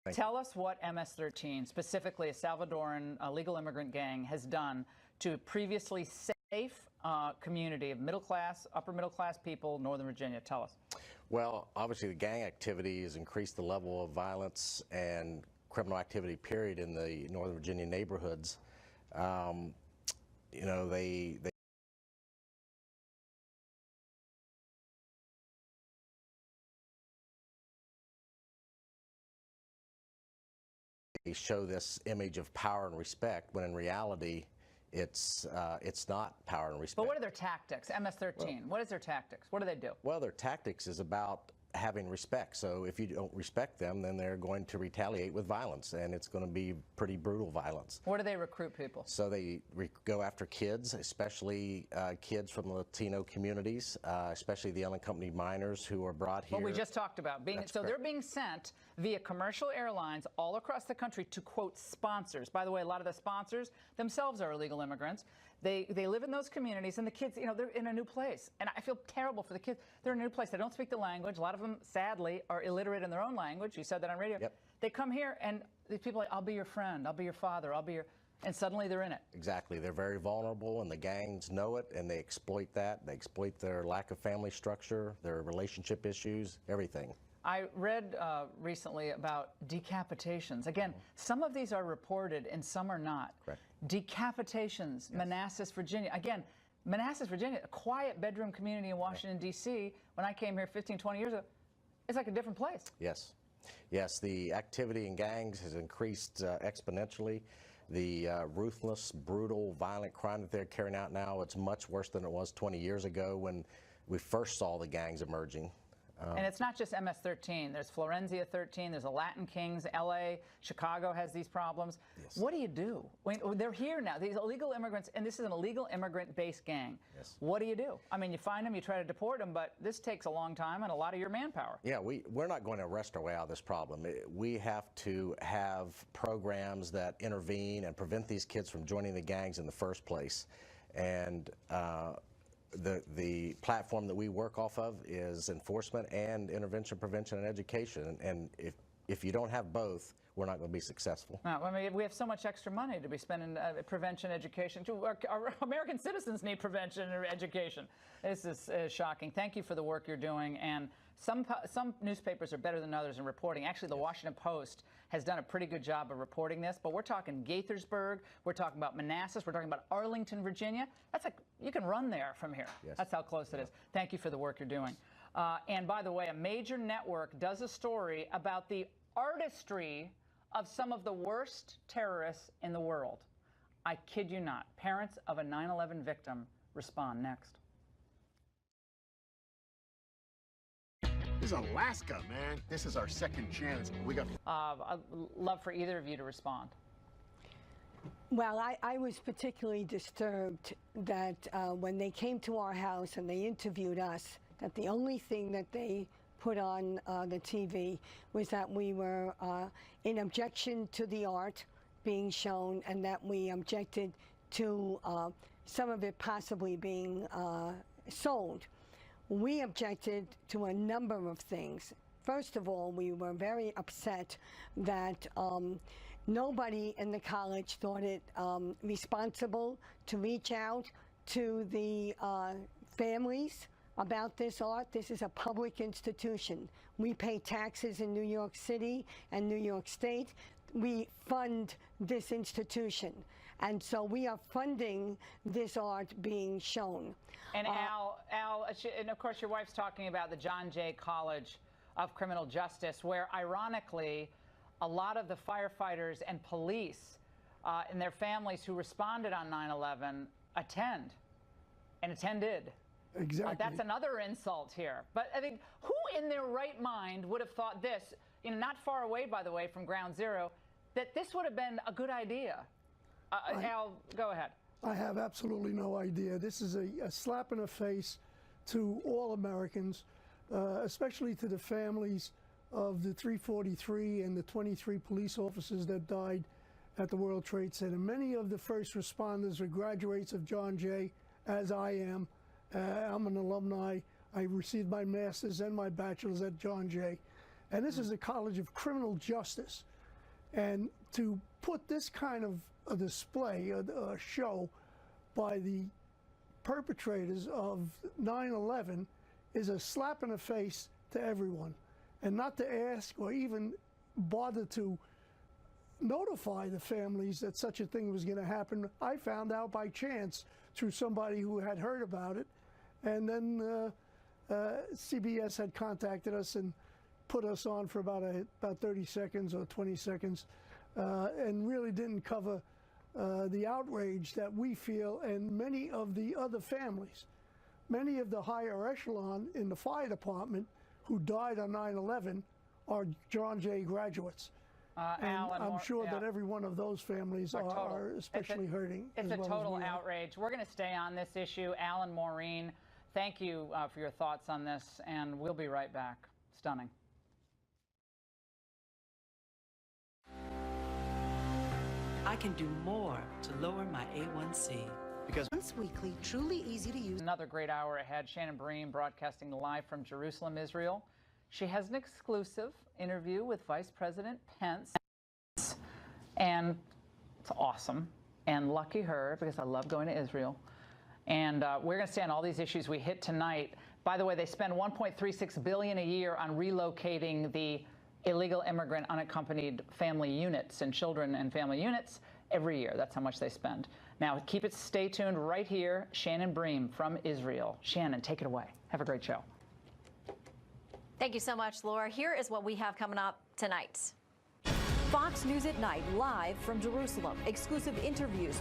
Tell us what MS-13, specifically a Salvadoran illegal immigrant gang, has done to a previously safe community of middle-class, upper-middle-class people, Northern Virginia. Tell us. Well, obviously the gang activity has increased the level of violence and criminal activity, period, in the Northern Virginia neighborhoods. You know, they show this image of power and respect, when in reality, it's not power and respect. But what are their tactics? MS-13, well, what is their tactics? What do they do? Well, their tactics is about having respect. So if you don't respect them, then they're going to retaliate with violence, and it's going to be pretty brutal violence. Where do they recruit people? So they go after kids, especially kids from the Latino communities, especially the unaccompanied minors who are brought here. What we just talked about. They're being sent via commercial airlines all across the country to, quote, sponsors. By the way, a lot of the sponsors themselves are illegal immigrants. They live in those communities, and the kids, you know, they're in a new place. And I feel terrible for the kids. They're in a new place. They don't speak the language. A lot of them, sadly, are illiterate in their own language. You said that on radio. Yep. They come here, and these people are like, I'll be your friend. I'll be your father. I'll be your... And suddenly they're in it. Exactly. They're very vulnerable, and the gangs know it, and they exploit that. They exploit their lack of family structure, their relationship issues, everything. I read recently about decapitations. Again, some of these are reported and some are not. Correct. Decapitations, yes. Manassas, Virginia. Again, Manassas, Virginia, a quiet bedroom community in Washington, D.C. When I came here 15, 20 years ago, it's like a different place. Yes. Yes, the activity in gangs has increased exponentially. The ruthless, brutal, violent crime that they're carrying out now, it's much worse than it was 20 years ago when we first saw the gangs emerging. And it's not just MS-13. There's Florencia 13. There's a Latin Kings. L.A., Chicago has these problems. Yes. What do you do? They're here now. These illegal immigrants, and this is an illegal immigrant-based gang. Yes. What do you do? I mean, you find them, you try to deport them, but this takes a long time and a lot of your manpower. Yeah, we're not going to arrest our way out of this problem. We have to have programs that intervene and prevent these kids from joining the gangs in the first place. And the platform that we work off of is enforcement and intervention, prevention, and education. And if you don't have both, we're not going to be successful. No, I mean, we have so much extra money to be spending prevention, education. Our American citizens need prevention and education. This is shocking. Thank you for the work you're doing. And some newspapers are better than others in reporting. Actually, the Washington Post has done a pretty good job of reporting this. But we're talking Gaithersburg. We're talking about Manassas. We're talking about Arlington, Virginia. That's like, you can run there from here. Yes. That's how close it is. Thank you for the work you're doing. And by the way, a major network does a story about the artistry of some of the worst terrorists in the world. I kid you not. Parents of a 9/11 victim respond next. This is Alaska, man. This is our second chance. We got. I'd love for either of you to respond. Well, I was particularly disturbed that when they came to our house and they interviewed us, that the only thing that they put on the TV was that we were in objection to the art being shown, and that we objected to some of it possibly being sold. We objected to a number of things. First of all, we were very upset that nobody in the college thought it responsible to reach out to the families about this art. This is a public institution. We pay taxes in New York City and New York State. We fund this institution. And so we are funding this art being shown. And Al, and of course your wife's talking about the John Jay College of Criminal Justice, where ironically, a lot of the firefighters and police and their families who responded on 9/11 attended. Exactly. That's another insult here. But I think who in their right mind would have thought this, you know, not far away, by the way, from Ground Zero, that this would have been a good idea? Al, go ahead. I have absolutely no idea. This is a slap in the face to all Americans, especially to the families of the 343 and the 23 police officers that died at the World Trade Center. Many of the first responders are graduates of John Jay, as I am. I'm an alumni. I received my master's and my bachelor's at John Jay. And this is a college of criminal justice. And to put this kind of a display, a show by the perpetrators of 9/11 is a slap in the face to everyone. And not to ask or even bother to notify the families that such a thing was going to happen. I found out by chance through somebody who had heard about it. And then CBS had contacted us and put us on for about 30 seconds or 20 seconds and really didn't cover the outrage that we feel and many of the other families. Many of the higher echelon in the fire department who died on 9/11 are John Jay graduates. And Alan, I'm sure that every one of those families are especially hurting. It's a total outrage. We're going to stay on this issue. Alan, Maureen, thank you for your thoughts on this, and we'll be right back. Stunning. I can do more to lower my A1C. Because once weekly, truly easy to use. Another great hour ahead. Shannon Bream broadcasting live from Jerusalem, Israel. She has an exclusive interview with Vice President Pence. And it's awesome. And lucky her, because I love going to Israel. And we're going to stay on all these issues we hit tonight. By the way, they spend $1.36 billion a year on relocating the illegal immigrant unaccompanied family units and children and family units every year. That's how much they spend. Now, stay tuned right here. Shannon Bream from Israel. Shannon, take it away. Have a great show. Thank you so much, Laura. Here is what we have coming up tonight. Fox News at Night, live from Jerusalem. Exclusive interviews.